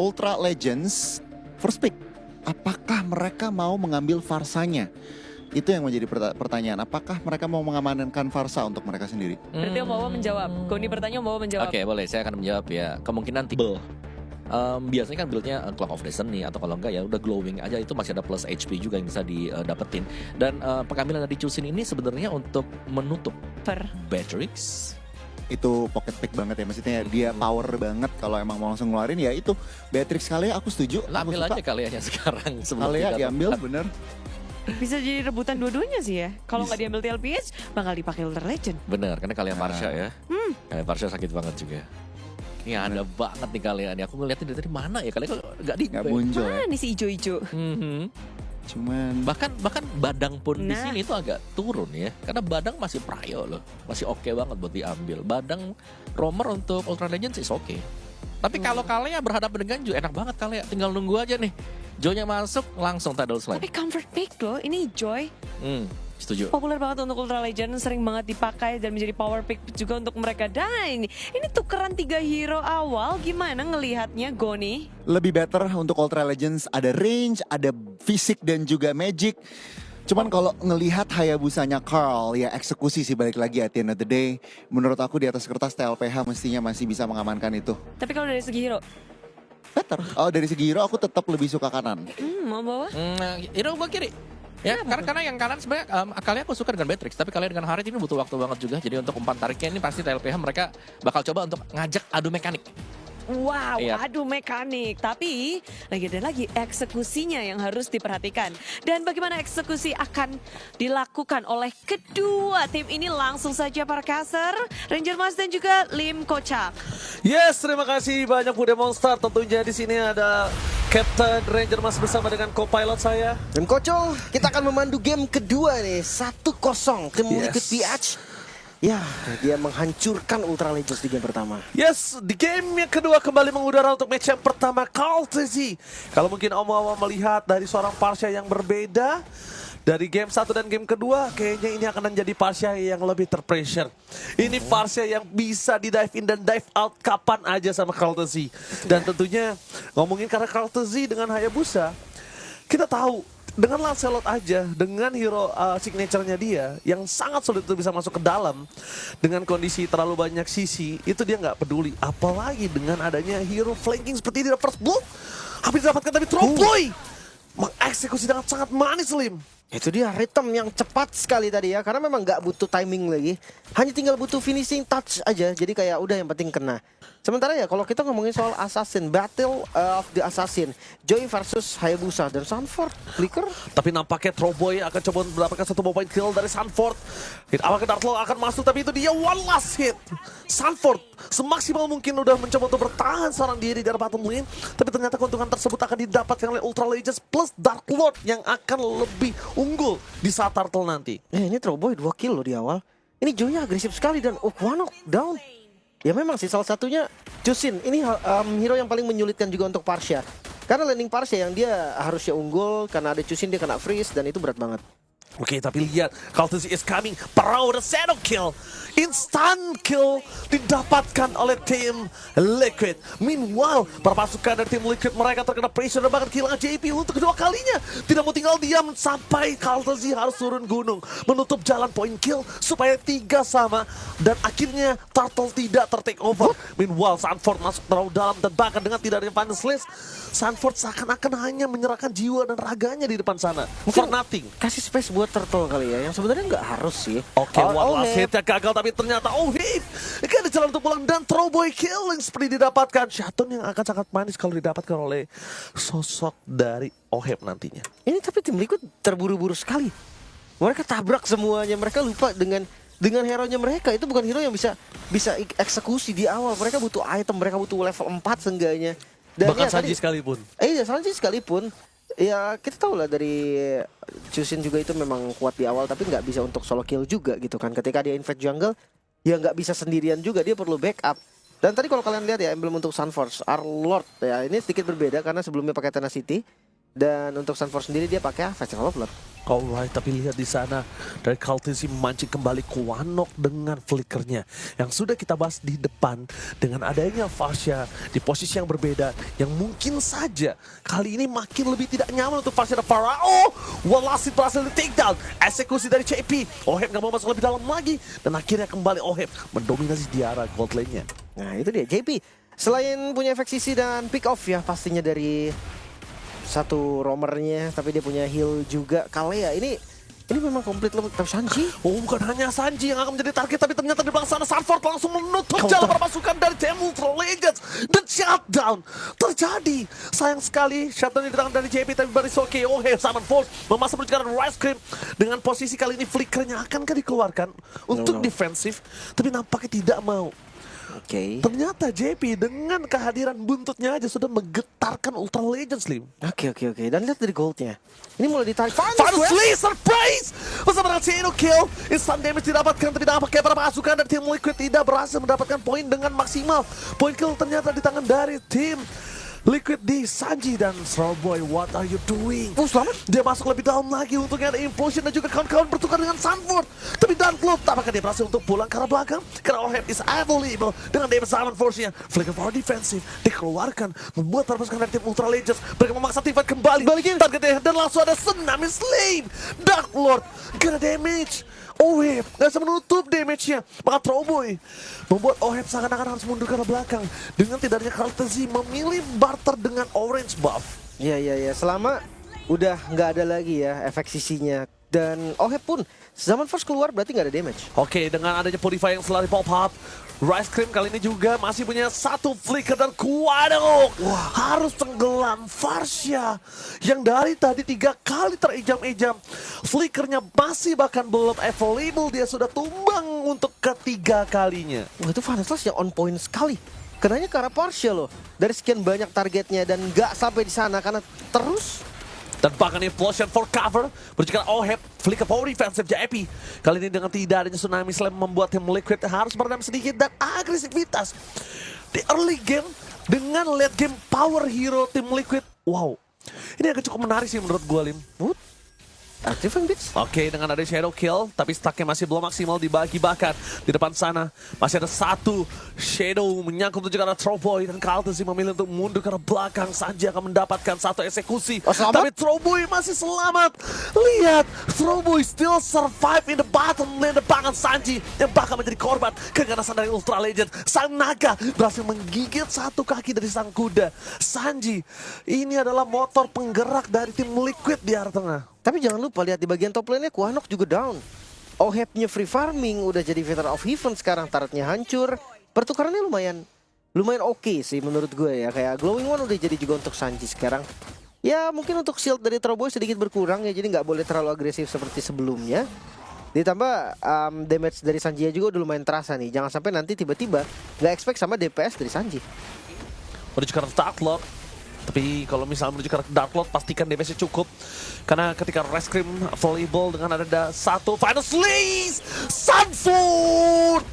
Ultra Legends first pick. Apakah mereka mau mengambil Varsanya? Itu yang menjadi pertanyaan. Apakah mereka mau mengamankan Varsa untuk mereka sendiri? Berarti Om Wawa menjawab. Goni bertanya, Om Wawa menjawab. Oke, boleh. Saya akan menjawab ya. Kemungkinan tipe. Biasanya kan buildnya Clock of Destiny atau kalau enggak ya udah glowing aja, itu masih ada plus HP juga yang bisa didapetin. Dan pengambilan dari Chusin ini sebenarnya untuk menutup Beatrix. Itu pocket pick banget ya, maksudnya dia power banget. Kalau emang mau langsung ngeluarin ya itu Beatrix Kalea aku setuju. Lah, ambil aja Kaleanya sekarang sebelum Kalea tidak diambil tepat. bener. Bisa jadi rebutan dua-duanya sih ya. Kalau nggak diambil TLPH, bakal dipakai Ultra Legend. Bener, karena Kalea Varsha ya. Kalea Varsha sakit banget juga. Ini ada banget nih Kalea nih. Aku ngeliatin dari mana ya, Kalea kok nggak muncul ya. Mana si ijo-ijo? Cuman bahkan Badang pun di Nah. sini itu agak turun ya, karena Badang masih prayo loh, masih oke banget buat diambil. Badang roamer untuk Ultra Legends is oke. Tapi kalau Kalea berhadapan dengan Jo, enak banget Kalea, tinggal nunggu aja nih. Jo-nya masuk langsung Tidal Slam. Tapi comfort pick loh, ini Joy. Setuju. Populer banget untuk Ultra Legend, sering banget dipakai dan menjadi power pick juga untuk mereka. Dan ini tukeran 3 hero awal, gimana ngelihatnya Goni? lebih better untuk Ultra Legends, ada range, ada fisik dan juga magic. Cuman kalau ngelihat Hayabusanya Carl, ya eksekusi sih balik lagi at the end of the day. Menurut aku di atas kertas TLPH mestinya masih bisa mengamankan itu. Tapi kalau dari segi hero, Better. Oh, dari segi hero aku tetap lebih suka kanan. mau bawa? Hero gua kiri. Ya, karena yang kanan sebenarnya kalian aku suka dengan Beatrix, tapi kalian dengan Harith ini butuh waktu banget juga. Jadi untuk umpan tariknya ini pasti TLPH mereka bakal coba untuk ngajak adu mekanik. Wow, Iya. adu mekanik. Tapi lagi eksekusinya yang harus diperhatikan. Dan bagaimana eksekusi akan dilakukan oleh kedua tim ini, langsung saja para caster, Ranger Mas dan juga Lim Kocak. Yes, terima kasih banyak Bude Monster. Tentunya di sini ada Captain Ranger Mas bersama dengan co-pilot saya. Dan Kocok, kita akan memandu game kedua nih, 1-0 tim Yes. Liquid PH. Ya, dia menghancurkan Ultra Legends di game pertama. Yes, di game yang kedua kembali mengudara untuk match yang pertama Kaltezi. Kalau mungkin Om Wawa melihat dari seorang Parsha yang berbeda dari game 1 dan game kedua, kayaknya ini akan menjadi Parsha yang lebih terpressure. Ini Parsha yang bisa di dive in dan dive out kapan aja sama Kaltezi. Dan tentunya ngomongin karena Kaltezi dengan Hayabusa, kita tahu dengan Lancelot aja, dengan hero signature-nya dia yang sangat sulit untuk bisa masuk ke dalam dengan kondisi terlalu banyak sisi, itu dia nggak peduli. Apalagi dengan adanya hero flanking seperti ini, first blood habis didapatkan tapi Tromboy mengeksekusi dengan sangat manis, Lim. Itu dia rhythm yang cepat sekali tadi ya, karena memang nggak butuh timing lagi. Hanya tinggal butuh finishing touch aja, jadi kayak udah yang penting kena. Sementara ya kalau kita ngomongin soal Assassin, Battle of the Assassin, Joy versus Hayabusa dan Sanford, Flicker. Tapi nampaknya Tromboy akan coba mendapatkan satu point kill dari Sanford. Hit awal ke Dartlaw akan masuk, tapi itu dia one last hit. Sanford semaksimal mungkin udah mencoba untuk bertahan seorang diri dari bottom lane, tapi ternyata keuntungan tersebut akan didapatkan oleh Ultra Legends plus Dark Lord yang akan lebih unggul di saat Turtle nanti. Ini Trowboy 2 kill loh di awal. Ini Joy-nya agresif sekali dan one knockdown. Ya memang sih salah satunya Chusin. Ini hero yang paling menyulitkan juga untuk Parsha. Karena landing Parsha yang dia harusnya unggul, karena ada Chusin dia kena freeze dan itu berat banget. Oke, tapi lihat, Kaltezi is coming, Parau the shadow kill, instant kill didapatkan oleh tim Liquid. Meanwhile, para pasukan dari tim Liquid mereka terkena pressure dan bahkan kehilangan JP untuk kedua kalinya. Tidak mau tinggal diam sampai Kaltezi harus turun gunung, menutup jalan point kill supaya 3 sama dan akhirnya Turtle tidak tertake over. Meanwhile, Sanford masuk terlalu dalam dan bahkan dengan tidak ada Final Slash, Sanford seakan-akan hanya menyerahkan jiwa dan raganya di depan sana. For nothing. Kasih space buat Turtle kali ya, yang sebenarnya nggak harus sih. Oke, one last Oheb. hit-nya gagal, tapi ternyata Oheb ini ada jalan untuk pulang dan Trowboy killing seperti didapatkan. Shutdown yang akan sangat manis kalau didapatkan oleh sosok dari Oheb nantinya. Ini tapi tim Liquid terburu-buru sekali. Mereka tabrak semuanya, mereka lupa dengan hero-nya mereka. Itu bukan hero yang bisa eksekusi di awal. Mereka butuh item, mereka butuh level 4 seenggaknya. Dan Bahkan ya, Sanji tadi- sekalipun. Iya, Sanji sekalipun. Ya kita tahu lah dari Chusin juga itu memang kuat di awal, tapi nggak bisa untuk solo kill juga gitu kan. Ketika dia invade jungle, ya nggak bisa sendirian juga, dia perlu backup. Dan tadi kalau kalian lihat ya emblem untuk Sunforce, Our Lord ya, ini sedikit berbeda karena sebelumnya pakai Tenacity. Dan untuk Sunforce sendiri dia pakai Festival of Blood. Alright, tapi lihat di sana dari Cultisi memancing kembali Quanok dengan flickernya yang sudah kita bahas di depan. Dengan adanya Farsha di posisi yang berbeda yang mungkin saja kali ini makin lebih tidak nyaman untuk Farsha dan Pharao. Walasit berhasil di take down, eksekusi dari CP. Oheb gak mau masuk lebih dalam lagi dan akhirnya kembali Oheb mendominasi di arah gold lane-nya. Nah itu dia JP. Selain punya efek sisi dan pick off ya pastinya dari satu roamernya, tapi dia punya heal juga. Kalea ini memang komplit loh. Tapi Sanji, Oh, bukan hanya Sanji yang akan menjadi target, tapi ternyata di belakang sana Sanford langsung menutup jalan para pasukan dari Team Ultra Legends. Dan shutdown terjadi. Sayang sekali shutdown di tangan dari JP, tapi Barisoke Oheb Summon Force memasang perucikan Rice Cream. Dengan posisi kali ini flickernya akankah dikeluarkan untuk defensif, tapi nampaknya tidak mau. oke. Ternyata JP dengan kehadiran buntutnya aja sudah menggetarkan Ultra Legends, Lim. Oke. Dan lihat dari goldnya. Ini mulai ditarik. Final surprise! Bersama dengan Shadow Kill, instant damage didapatkan, tapi dampaknya para pasukan dari tim Liquid tidak berhasil mendapatkan poin dengan maksimal. Poin kill ternyata di tangan dari tim Liquid di Sanji dan Strawboy, what are you doing? Oh, selamat. Dia masuk lebih dalam lagi untuk ada Implosion dan juga kawan-kawan bertukar dengan Sanford. Tapi Darkloop, apakah dia berhasil untuk pulang ke arah belakang? Karena Oheb is available dengan David Summon Force-nya. Flicker power defensive dikeluarkan, membuat para pasukan dari tim Ultra Legends mereka memaksa Tivat kembali. Balikin targetnya dan langsung ada Tsunami Slave. Dark Lord kena damage. Oheb gak bisa menutup damage-nya. Maka Strawboy membuat Oheb seakan-akan harus mundur ke arah belakang. Dengan tidaknya Cultisi memilih barter dengan orange buff. Ya. Selama udah nggak ada lagi ya efek sisinya. Dan Oheb pun Zaman Force keluar berarti nggak ada damage. Oke, dengan adanya Purify yang selalu pop up, Rice Cream kali ini juga masih punya satu flicker dan Quanok. Harus tenggelam Farsha yang dari tadi 3 kali terijam-ijam. Flickernya masih bahkan belum available, dia sudah tumbang untuk ketiga kalinya. Wah, itu Vanessa yang on point sekali. Kenanya ke arah Farsha loh. Dari sekian banyak targetnya dan nggak sampai di sana karena terus. Dan bahkan Implosion for cover berjika Oheb, flicker power defensive JP. Kali ini dengan tidak adanya Tsunami Slam membuat tim Liquid harus meredam sedikit dan agresivitas. Di early game dengan late game power hero tim Liquid. Wow, ini agak cukup menarik sih menurut gue, Lim. Active Beats. Oke, dengan ada Shadow Kill, tapi stacknya masih belum maksimal dibagi bahkan. Di depan sana masih ada satu Shadow menyangkut juga ada Strawboy dan Cultisi memilih untuk mundur ke arah belakang. Sanji akan mendapatkan satu eksekusi. Selamat. Tapi Strawboy masih selamat. Lihat, Strawboy still survive in the bottom lane depan Sanji yang bakal menjadi korban keganasan dari Ultra Legends. Sang naga berhasil menggigit satu kaki dari sang kuda. Sanji, ini adalah motor penggerak dari tim Liquid di arah tengah. Tapi jangan lupa lihat di bagian top lane-nya Quanok juga down. Ohebnya free farming udah jadi Veteran of Heaven sekarang, turretnya hancur. Pertukarannya lumayan oke sih menurut gue ya. Kayak Glowing One udah jadi juga untuk Sanji sekarang. Ya mungkin untuk shield dari Strawboy sedikit berkurang ya, jadi nggak boleh terlalu agresif seperti sebelumnya. Ditambah damage dari Sanji juga udah lumayan terasa nih. Jangan sampai nanti tiba-tiba nggak expect sama DPS dari Sanji. Menuju ke Dark Lord. Tapi kalau misalnya menuju ke Dark Lord, pastikan DPS-nya cukup. Karena ketika Rice Cream available dengan ada satu Final Slice, Sanford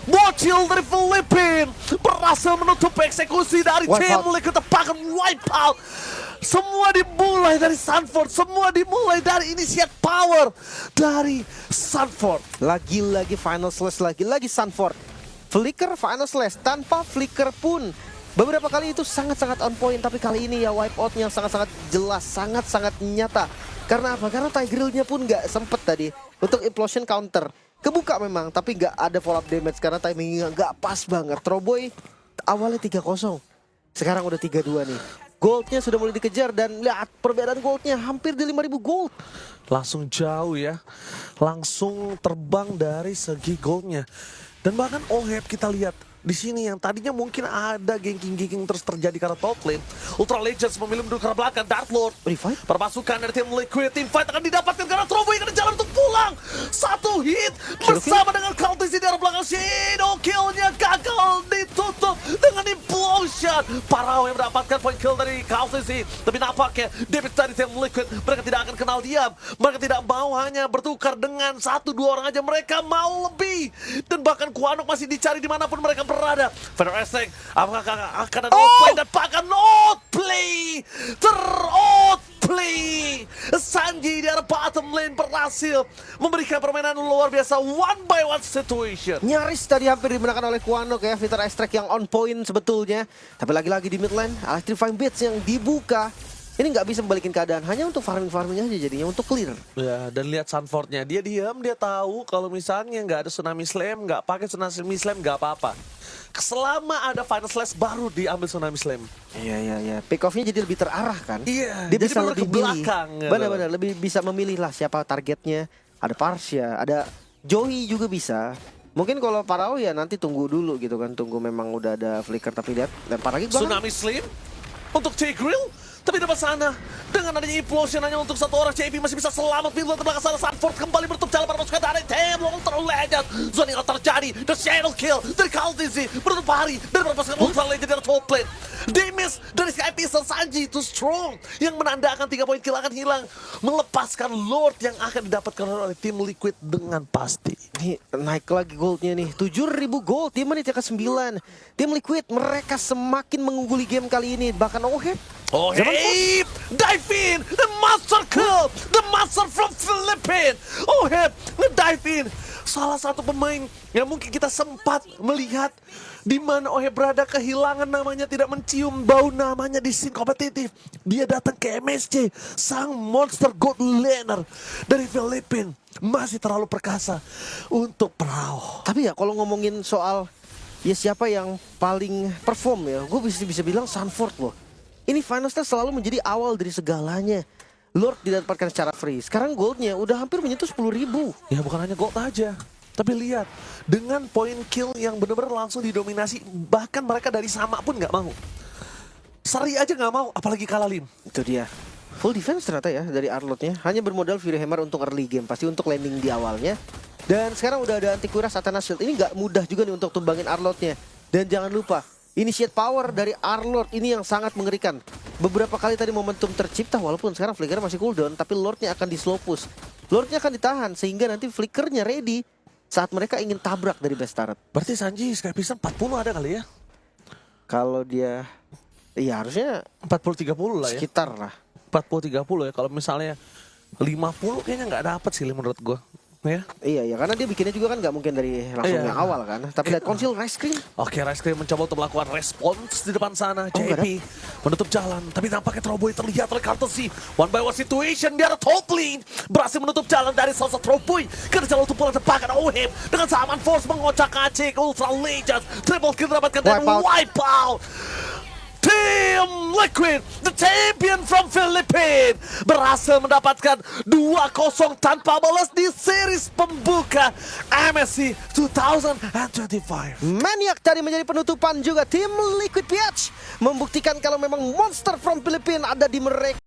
bocil dari Filipina berhasil menutup eksekusi dari tim Liquid, tepakan wipe out. Semua dimulai dari Sanford, semua dimulai dari initiate power dari Sanford. Lagi-lagi Final Slash, lagi-lagi Sanford. Flicker Final Slash tanpa flicker pun. Beberapa kali itu sangat-sangat on point, tapi kali ini ya wipe out-nya sangat-sangat jelas, sangat-sangat nyata. Karena apa? Karena Tigreal-nya pun nggak sempet tadi untuk implosion counter. Kebuka memang, tapi nggak ada follow up damage karena timingnya nggak pas banget. Strawboy awalnya 3-0, sekarang udah 3-2 nih. Goldnya sudah mulai dikejar dan lihat perbedaan goldnya hampir di 5.000 gold. Langsung jauh ya, langsung terbang dari segi goldnya. Dan bahkan Oheb kita lihat di sini yang tadinya mungkin ada ganking terus terjadi karena top lane. Ultra Legends memilih mundur ke arah belakang. Dark Lord Revive? perpasukan dari tim Liquid, tim fight akan didapatkan karena Strawboy akan jalan untuk pulang. Satu hit bersama dengan Cultisi di arah belakang. Shadow Kill-nya gagal ditutup dengan implosion. Parao yang mendapatkan point kill dari Cultisi. Tapi nampaknya damage dari tim Liquid, mereka tidak akan kenal diam. Mereka tidak mau hanya bertukar dengan 1-2 orang aja, mereka mau lebih. Dan bahkan Quanok masih dicari dimanapun mereka berada. Feather Estek, apakah akan ada outplay dan bahkan outplay bottom lane berhasil memberikan permainan luar biasa one by one situation. Nyaris tadi hampir dimenangkan oleh Kuanok ya, Fighter Extract yang on point sebetulnya. Tapi lagi-lagi di mid lane, Electrifying Blitz yang dibuka. Ini nggak bisa membalikin keadaan, hanya untuk farming-farming aja jadinya, untuk clear. Ya, dan lihat Sunfordnya, dia diam, dia tahu kalau misalnya nggak ada Tsunami Slam, nggak pakai Tsunami Slam, nggak apa-apa. Selama ada Final Slash baru diambil Tsunami Slam. Iya. Pick off-nya jadi lebih terarah kan? Iya, Dia jadi bisa bener lebih ke belakang, milih. gitu. Benar-benar, lebih bisa memilih lah siapa targetnya. Ada Parsia, ada Joey juga bisa. Mungkin kalau Parao ya nanti tunggu dulu gitu kan. Tunggu memang udah ada flicker, tapi lihat lempar lagi banget. Tsunami Slam untuk Tigreal. Tapi depan sana, dengan adanya implosion hanya untuk satu orang, JP masih bisa selamat. Pintu terbelakang sana, Sanford kembali menutup jalan para pasukan dari tim Ultra Legend. Zone yang terjadi, the shadow kill dari Kaltizi menutup hari dari para pasukan Ultra Legend dari top lane. Demis dari Sky Pistol, Sanji too strong yang menandakan 3 poin kill akan hilang, melepaskan Lord yang akan didapatkan oleh tim Liquid dengan pasti. Nih, naik lagi goldnya nih, 7.000 gold di menit ke-9. Tim Liquid mereka semakin mengungguli game kali ini. Bahkan Oheb Oh hey, dive in, the master kill, the master from Philippines. Oh hey, nge-dive in. Salah satu pemain yang mungkin kita sempat melihat di mana Oheb berada, kehilangan namanya, tidak mencium bau namanya di scene kompetitif. Dia datang ke MSC, sang monster god laner dari Philippines. Masih terlalu perkasa untuk Parao. Tapi ya kalau ngomongin soal ya siapa yang paling perform ya, gue bisa bilang Sanford loh. Ini Final Stage selalu menjadi awal dari segalanya. Lord didapatkan secara free. Sekarang goldnya udah hampir menyentuh 10.000. Ya bukan hanya gold aja. Tapi lihat, dengan poin kill yang benar-benar langsung didominasi, bahkan mereka dari sama pun nggak mau. Seri aja nggak mau, apalagi kalah Lim. Itu dia. Full defense ternyata ya dari Arlotnya. Hanya bermodal Fury Hammer untuk early game. Pasti untuk landing di awalnya. Dan sekarang udah ada Anti-Kuras Athena Shield. Ini nggak mudah juga nih untuk tumbangin Arlotnya. Dan jangan lupa, initiate power dari Arlord ini yang sangat mengerikan. Beberapa kali tadi momentum tercipta, walaupun sekarang flicker masih cooldown, tapi Lordnya akan di slow push. Lordnya akan ditahan sehingga nanti flickernya ready saat mereka ingin tabrak dari base turret. Berarti Sanji Sky Pistol 40 ada kali ya? Kalau dia, iya harusnya 40-30 lah ya. sekitar lah. 40-30 ya. Kalau misalnya 50 kayaknya nggak dapet sih Lim, menurut gue. Ya. Iya, karena dia bikinnya juga kan nggak mungkin dari langsung Iya. yang awal kan. Tapi lihat Conceal Rice Cream. Oke, Rice Cream mencoba untuk melakukan respons di depan sana. nggak JP menutup jalan, tapi nampaknya Troboy terlihat oleh Courtesy. One by one situation, dia ada top lane. Berhasil menutup jalan dari salsa Troboy. Ke jalan untuk pulang tepakan Oheb. Dengan Saman Force mengocak-acik Ultra Legends. Triple kill dapatkan dan wipe out. Team Liquid, the champion from Philippines, berhasil mendapatkan 2-0 tanpa balas di series pembuka MSC 2025. Maniac tadi menjadi penutupan juga. Tim Liquid PH membuktikan kalau memang monster from Philippines ada di mereka.